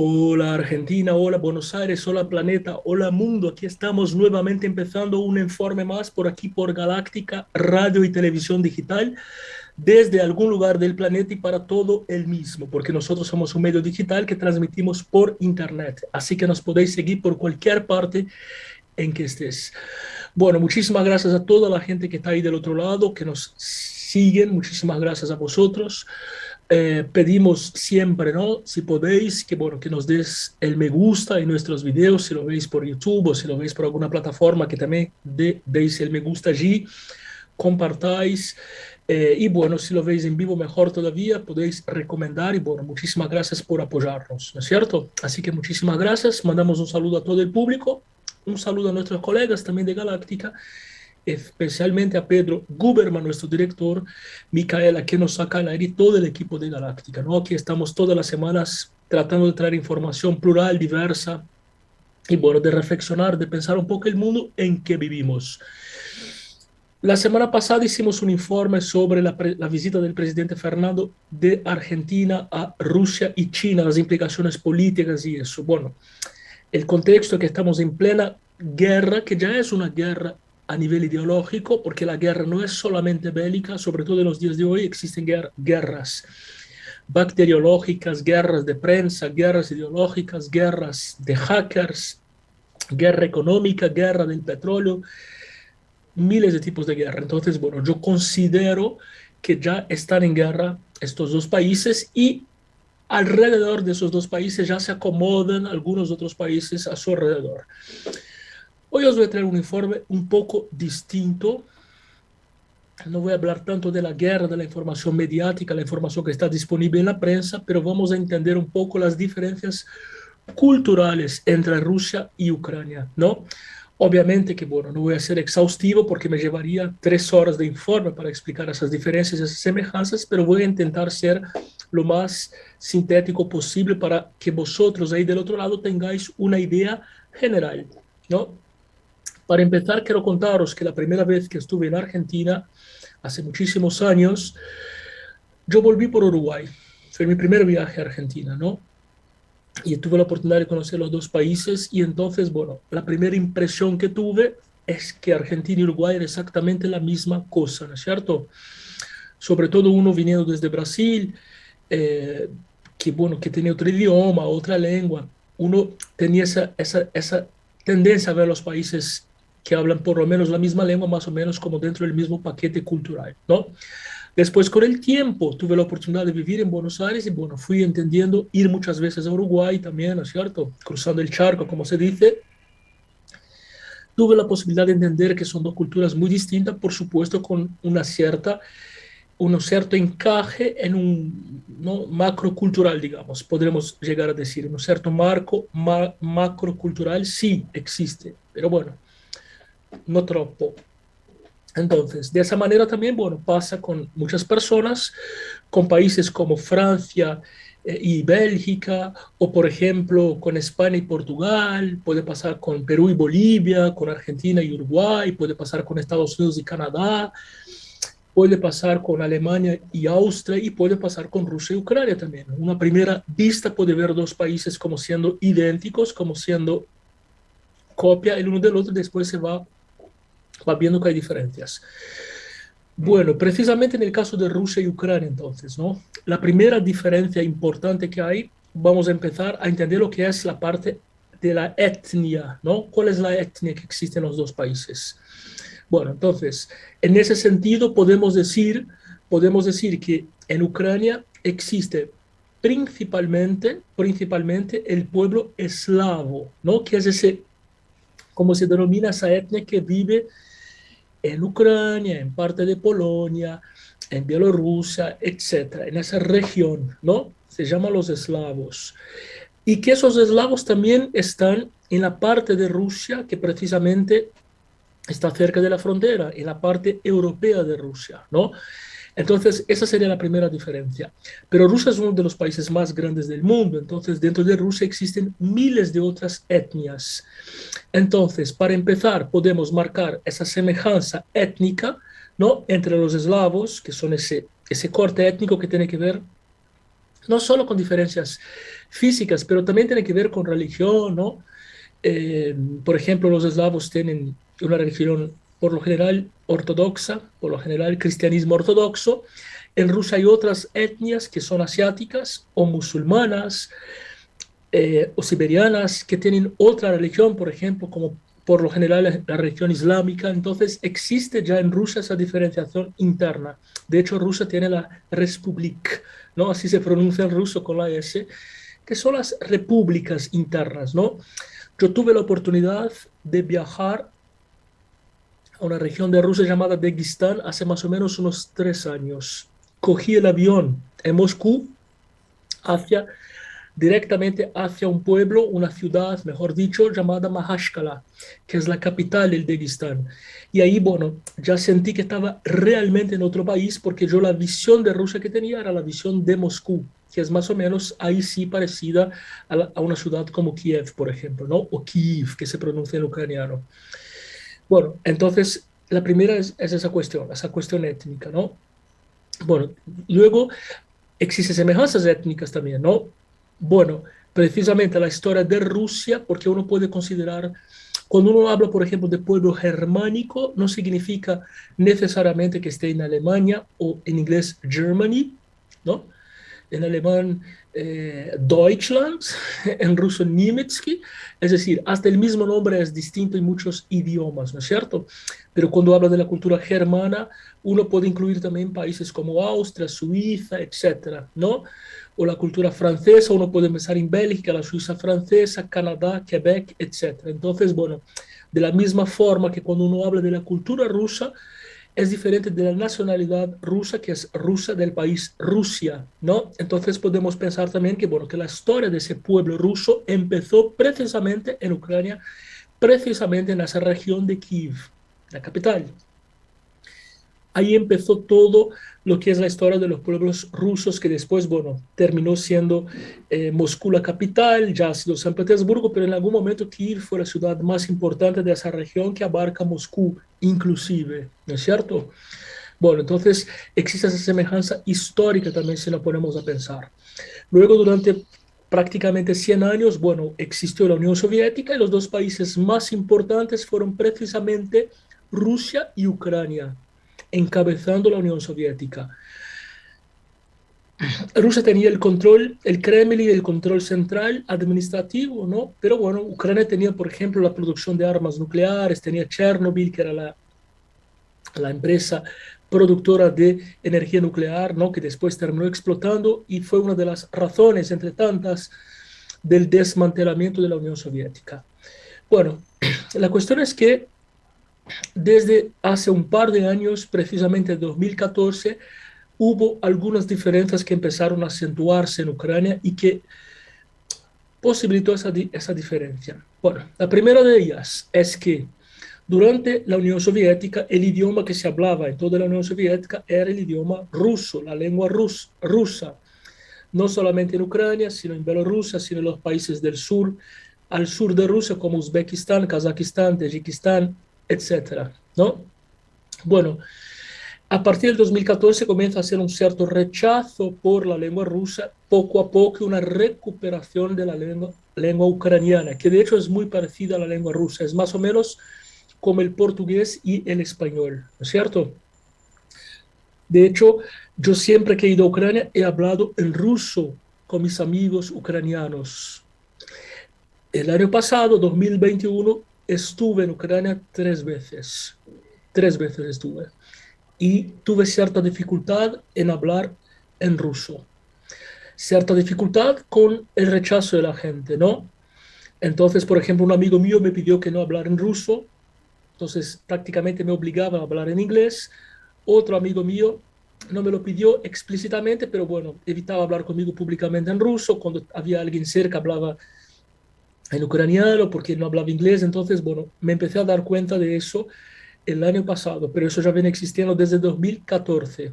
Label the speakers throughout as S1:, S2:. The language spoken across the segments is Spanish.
S1: Hola Argentina, hola Buenos Aires, hola planeta, hola mundo. Aquí estamos nuevamente empezando un informe más por aquí por Galáctica, radio y televisión digital, desde algún lugar del planeta y para todo el mismo, porque nosotros somos un medio digital que transmitimos por internet. Así que nos podéis seguir por cualquier parte en que estés. Bueno, muchísimas gracias a toda la gente que está ahí del otro lado, que nos siguen. Muchísimas gracias a vosotros. Pedimos siempre, ¿no? Si podéis, que bueno, que nos des el me gusta en nuestros videos, si lo veis por YouTube o si lo veis por alguna plataforma, que también deis el me gusta allí, compartáis. Y bueno, si lo veis en vivo, mejor todavía, podéis recomendar. Y bueno, muchísimas gracias por apoyarnos, ¿no es cierto? Así que muchísimas gracias. Mandamos un saludo a todo el público, un saludo a nuestros colegas también de Galáctica, especialmente a Pedro Guberman, nuestro director, Micaela, que nos saca al aire, y todo el equipo de Galáctica, ¿no? Aquí estamos todas las semanas tratando de traer información plural, diversa, y bueno, de reflexionar, de pensar un poco el mundo en que vivimos. La semana pasada hicimos un informe sobre la visita del presidente Fernando de Argentina a Rusia y China, las implicaciones políticas y eso. Bueno, el contexto es que estamos en plena guerra, que ya es una guerra a nivel ideológico, porque la guerra no es solamente bélica, sobre todo en los días de hoy existen guerras bacteriológicas, guerras de prensa, guerras ideológicas, guerras de hackers, guerra económica, guerra del petróleo, miles de tipos de guerra. Entonces, bueno, yo considero que ya están en guerra estos dos países y alrededor de esos dos países ya se acomodan algunos otros países a su alrededor. Hoy os voy a traer un informe un poco distinto. No voy a hablar tanto de la guerra, de la información mediática, la información que está disponible en la prensa, pero vamos a entender un poco las diferencias culturales entre Rusia y Ucrania, ¿no? Obviamente que, bueno, no voy a ser exhaustivo porque me llevaría 3 horas de informe para explicar esas diferencias, esas semejanzas, pero voy a intentar ser lo más sintético posible para que vosotros ahí del otro lado tengáis una idea general, ¿no? Para empezar, quiero contaros que la primera vez que estuve en Argentina, hace muchísimos años, yo volví por Uruguay. Fue mi primer viaje a Argentina, ¿no? Y tuve la oportunidad de conocer los dos países y entonces, bueno, la primera impresión que tuve es que Argentina y Uruguay eran exactamente la misma cosa, ¿no es cierto? Sobre todo uno viniendo desde Brasil, eh, que bueno, que tenía otro idioma, otra lengua, uno tenía esa tendencia a ver los países que hablan por lo menos la misma lengua, más o menos como dentro del mismo paquete cultural, ¿no? Después, con el tiempo, tuve la oportunidad de vivir en Buenos Aires y bueno, fui entendiendo, ir muchas veces a Uruguay también, ¿no es cierto? Cruzando el charco, como se dice. Tuve la posibilidad de entender que son dos culturas muy distintas, por supuesto, con un cierto encaje en un, ¿no?, macro cultural, digamos, podremos llegar a decir, un cierto marco macro cultural sí existe, pero bueno, no troppo. Entonces, de esa manera también, bueno, pasa con muchas personas, con países como Francia y Bélgica, o por ejemplo con España y Portugal, puede pasar con Perú y Bolivia, con Argentina y Uruguay, puede pasar con Estados Unidos y Canadá, puede pasar con Alemania y Austria y puede pasar con Rusia y Ucrania también. Una primera vista puede ver dos países como siendo idénticos, como siendo copia el uno del otro, y después va viendo que hay diferencias. Bueno, precisamente en el caso de Rusia y Ucrania, entonces, ¿no? La primera diferencia importante que hay, vamos a empezar a entender lo que es la parte de la etnia, ¿no? ¿Cuál es la etnia que existe en los dos países? Bueno, entonces, en ese sentido podemos decir que en Ucrania existe principalmente el pueblo eslavo, ¿no? Que es ese, como se denomina esa etnia que vive en Ucrania, en parte de Polonia, en Bielorrusia, etcétera, en esa región, ¿no? Se llaman los eslavos. Y que esos eslavos también están en la parte de Rusia que precisamente está cerca de la frontera, en la parte europea de Rusia, ¿no? Entonces, esa sería la primera diferencia. Pero Rusia es uno de los países más grandes del mundo, entonces dentro de Rusia existen miles de otras etnias. Entonces, para empezar, podemos marcar esa semejanza étnica, ¿no?, entre los eslavos, que son ese corte étnico que tiene que ver no solo con diferencias físicas, pero también tiene que ver con religión, ¿no? Por ejemplo, los eslavos tienen una religión por lo general ortodoxa, por lo general cristianismo ortodoxo. En Rusia hay otras etnias que son asiáticas o musulmanas o siberianas que tienen otra religión, por ejemplo, como por lo general la religión islámica. Entonces existe ya en Rusia esa diferenciación interna. De hecho, Rusia tiene la Republik, ¿no? Así se pronuncia en ruso con la S, que son las repúblicas internas, ¿no? Yo tuve la oportunidad de viajar a una región de Rusia llamada Dagestán hace más o menos unos 3 años. Cogí el avión en Moscú hacia, directamente hacia un pueblo, una ciudad, mejor dicho, llamada Mahashkala, que es la capital del Dagestán. Y ahí, bueno, ya sentí que estaba realmente en otro país porque yo la visión de Rusia que tenía era la visión de Moscú, que es más o menos ahí sí parecida a una ciudad como Kiev, por ejemplo, ¿no? O Kiev, que se pronuncia en ucraniano. Bueno, entonces la primera es esa cuestión étnica, ¿no? Bueno, luego existen semejanzas étnicas también, ¿no? Bueno, precisamente la historia de Rusia, porque uno puede considerar, cuando uno habla, por ejemplo, de pueblo germánico, no significa necesariamente que esté en Alemania o en inglés Germany, ¿no? En alemán Deutschland, en ruso Niemiecki, es decir, hasta el mismo nombre es distinto en muchos idiomas, ¿no es cierto? Pero cuando habla de la cultura germana, uno puede incluir también países como Austria, Suiza, etcétera, ¿no? O la cultura francesa, uno puede empezar en Bélgica, la Suiza francesa, Canadá, Quebec, etcétera. Entonces, bueno, de la misma forma que cuando uno habla de la cultura rusa, es diferente de la nacionalidad rusa, que es rusa del país Rusia, ¿no? Entonces podemos pensar también que, bueno, que la historia de ese pueblo ruso empezó precisamente en Ucrania, precisamente en esa región de Kiev, la capital. Ahí empezó todo lo que es la historia de los pueblos rusos, que después, bueno, terminó siendo Moscú la capital, ya ha sido San Petersburgo, pero en algún momento Kiev fue la ciudad más importante de esa región que abarca Moscú, inclusive, ¿no es cierto? Bueno, entonces existe esa semejanza histórica también si nos ponemos a pensar. Luego, durante prácticamente 100 años, bueno, existió la Unión Soviética y los dos países más importantes fueron precisamente Rusia y Ucrania, encabezando la Unión Soviética. Rusia tenía el control, el Kremlin, el control central administrativo, ¿no? Pero bueno, Ucrania tenía, por ejemplo, la producción de armas nucleares, tenía Chernobyl, que era la empresa productora de energía nuclear, ¿no? Que después terminó explotando y fue una de las razones, entre tantas, del desmantelamiento de la Unión Soviética. Bueno, la cuestión es que desde hace un par de años, precisamente en 2014, hubo algunas diferencias que empezaron a acentuarse en Ucrania y que posibilitó esa diferencia. Bueno, la primera de ellas es que durante la Unión Soviética, el idioma que se hablaba en toda la Unión Soviética era el idioma ruso, la lengua rusa, no solamente en Ucrania, sino en Bielorrusia, sino en los países del sur, al sur de Rusia, como Uzbekistán, Kazajistán, Tayikistán, etcétera, ¿no? Bueno, a partir del 2014 comienza a ser un cierto rechazo por la lengua rusa, poco a poco una recuperación de la lengua ucraniana, que de hecho es muy parecida a la lengua rusa, es más o menos como el portugués y el español, ¿no es cierto? De hecho, yo siempre que he ido a Ucrania he hablado en ruso con mis amigos ucranianos. El año pasado, 2021, estuve en Ucrania 3 veces. 3 veces estuve. Y tuve cierta dificultad en hablar en ruso. Cierta dificultad con el rechazo de la gente, ¿no? Entonces, por ejemplo, un amigo mío me pidió que no hablara en ruso, entonces prácticamente me obligaba a hablar en inglés. Otro amigo mío no me lo pidió explícitamente, pero bueno, evitaba hablar conmigo públicamente en ruso. Cuando había alguien cerca, hablaba en ucraniano porque no hablaba inglés. Entonces, bueno, me empecé a dar cuenta de eso el año pasado, pero eso ya viene existiendo desde 2014.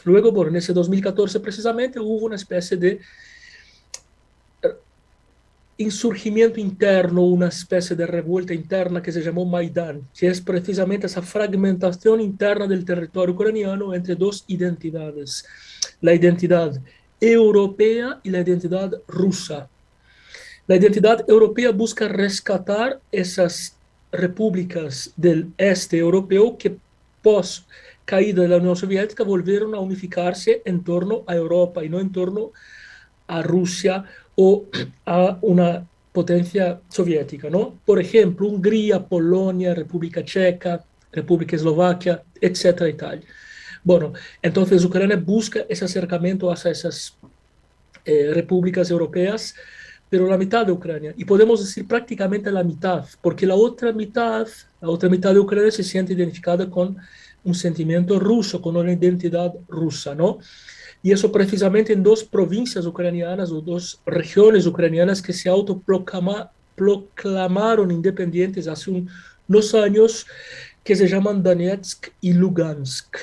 S1: Luego, bueno, en ese 2014 precisamente hubo una especie de insurgimiento interno, una especie de revuelta interna que se llamó Maidán, que es precisamente esa fragmentación interna del territorio ucraniano entre dos identidades. La identidad europea y la identidad rusa. La identidad europea busca rescatar esas repúblicas del este europeo que pos caída de la Unión Soviética volvieron a unificarse en torno a Europa y no en torno a Rusia o a una potencia soviética, ¿no? Por ejemplo, Hungría, Polonia, República Checa, República Eslovaquia, etcétera y tal. Bueno, entonces Ucrania busca ese acercamiento hacia esas repúblicas europeas, pero la mitad de Ucrania, y podemos decir prácticamente la mitad, porque la otra mitad de Ucrania se siente identificada con un sentimiento ruso, con una identidad rusa, ¿no? Y eso precisamente en dos provincias ucranianas o dos regiones ucranianas que se autoproclamaron independientes hace unos años, que se llaman Donetsk y Lugansk.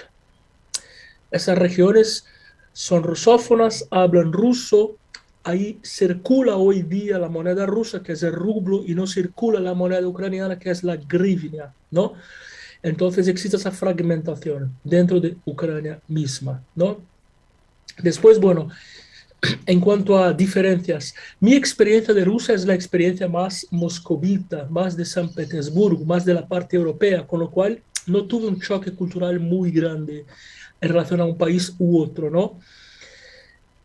S1: Esas regiones son rusófonas, hablan ruso, ahí circula hoy día la moneda rusa, que es el rublo, y no circula la moneda ucraniana, que es la grivnia, ¿no? Entonces existe esa fragmentación dentro de Ucrania misma, ¿no? Después, bueno, en cuanto a diferencias, mi experiencia de Rusia es la experiencia más moscovita, más de San Petersburgo, más de la parte europea, con lo cual no tuve un choque cultural muy grande en relación a un país u otro, ¿no?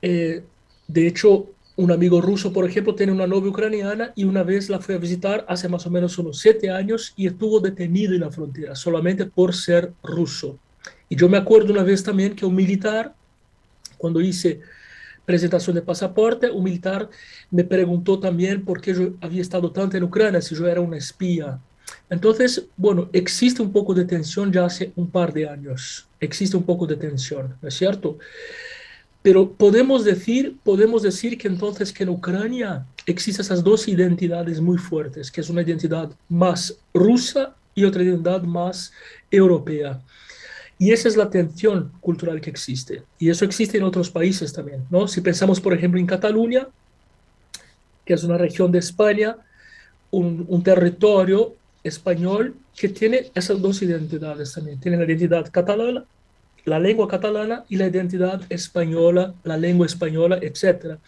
S1: De hecho, un amigo ruso, por ejemplo, tiene una novia ucraniana y una vez la fue a visitar hace más o menos unos 7 años y estuvo detenido en la frontera solamente por ser ruso. Y yo me acuerdo una vez también que un militar, cuando hice presentación de pasaporte, un militar me preguntó también por qué yo había estado tanto en Ucrania, si yo era una espía. Entonces, bueno, existe un poco de tensión ya hace un par de años. Existe un poco de tensión, ¿no es cierto? Pero podemos decir que entonces que en Ucrania existen esas dos identidades muy fuertes, que es una identidad más rusa y otra identidad más europea. Y esa es la tensión cultural que existe. Y eso existe en otros países también, ¿no? Si pensamos, por ejemplo, en Cataluña, que es una región de España, un territorio español que tiene esas dos identidades también. Tiene la identidad catalana, la lengua catalana y la identidad española, la lengua española, etcétera.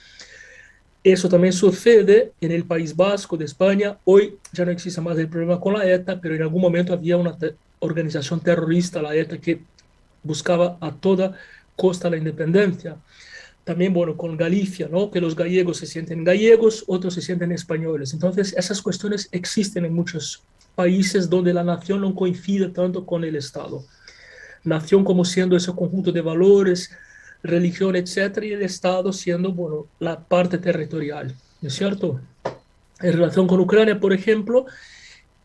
S1: Eso también sucede en el País Vasco de España. Hoy ya no existe más el problema con la ETA, pero en algún momento había una organización terrorista, la ETA, que buscaba a toda costa la independencia. También, bueno, con Galicia, ¿no? Que los gallegos se sienten gallegos, otros se sienten españoles. Entonces, esas cuestiones existen en muchos países donde la nación no coincide tanto con el Estado. Nación como siendo ese conjunto de valores, religión, etcétera, y el Estado siendo, bueno, la parte territorial, ¿no es cierto? En relación con Ucrania, por ejemplo,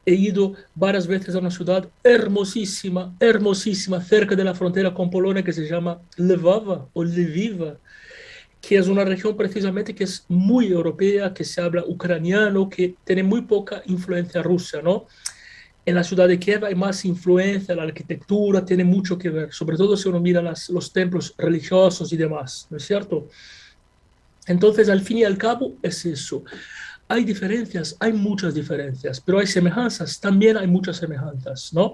S1: he ido varias veces a una ciudad hermosísima, hermosísima, cerca de la frontera con Polonia, que se llama Lvova o Lviva, que es una región precisamente que es muy europea, que se habla ucraniano, que tiene muy poca influencia rusa, ¿no? En la ciudad de Kiev hay más influencia, la arquitectura tiene mucho que ver, sobre todo si uno mira los templos religiosos y demás, ¿no es cierto? Entonces, al fin y al cabo, es eso. Hay diferencias, hay muchas diferencias, pero hay semejanzas, también hay muchas semejanzas, ¿no?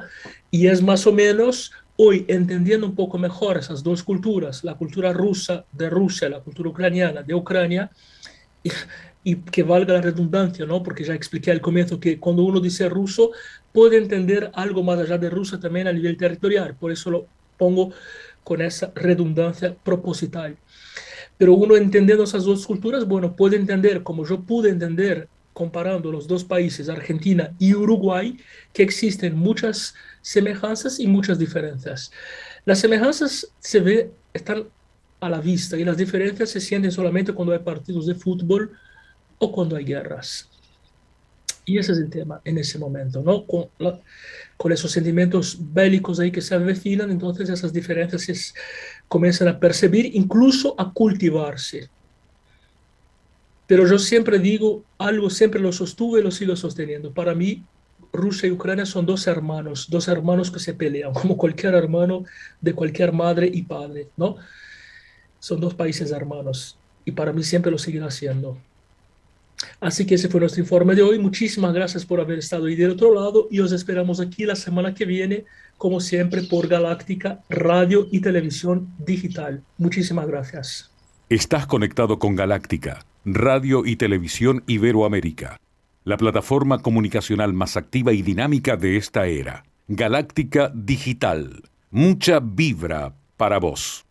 S1: Y es más o menos hoy entendiendo un poco mejor esas dos culturas, la cultura rusa de Rusia, la cultura ucraniana de Ucrania, y, y que valga la redundancia, ¿no? Porque ya expliqué al comienzo que cuando uno dice ruso, puede entender algo más allá de Rusia también a nivel territorial, por eso lo pongo con esa redundancia proposital. Pero uno entendiendo esas dos culturas, bueno, puede entender, como yo pude entender comparando los dos países, Argentina y Uruguay, que existen muchas semejanzas y muchas diferencias. Las semejanzas están a la vista y las diferencias se sienten solamente cuando hay partidos de fútbol o cuando hay guerras. Y ese es el tema en ese momento, ¿no? Con esos sentimientos bélicos ahí que se avecinan, entonces esas diferencias se comienzan a percibir, incluso a cultivarse. Pero yo siempre digo algo, siempre lo sostuve y lo sigo sosteniendo. Para mí, Rusia y Ucrania son dos hermanos que se pelean, como cualquier hermano de cualquier madre y padre, ¿no? Son dos países hermanos y para mí siempre lo seguirá siendo. Así que ese fue nuestro informe de hoy. Muchísimas gracias por haber estado ahí del otro lado y os esperamos aquí la semana que viene, como siempre, por Galáctica Radio y Televisión Digital. Muchísimas gracias.
S2: Estás conectado con Galáctica, Radio y Televisión Iberoamérica, la plataforma comunicacional más activa y dinámica de esta era. Galáctica Digital. Mucha vibra para vos.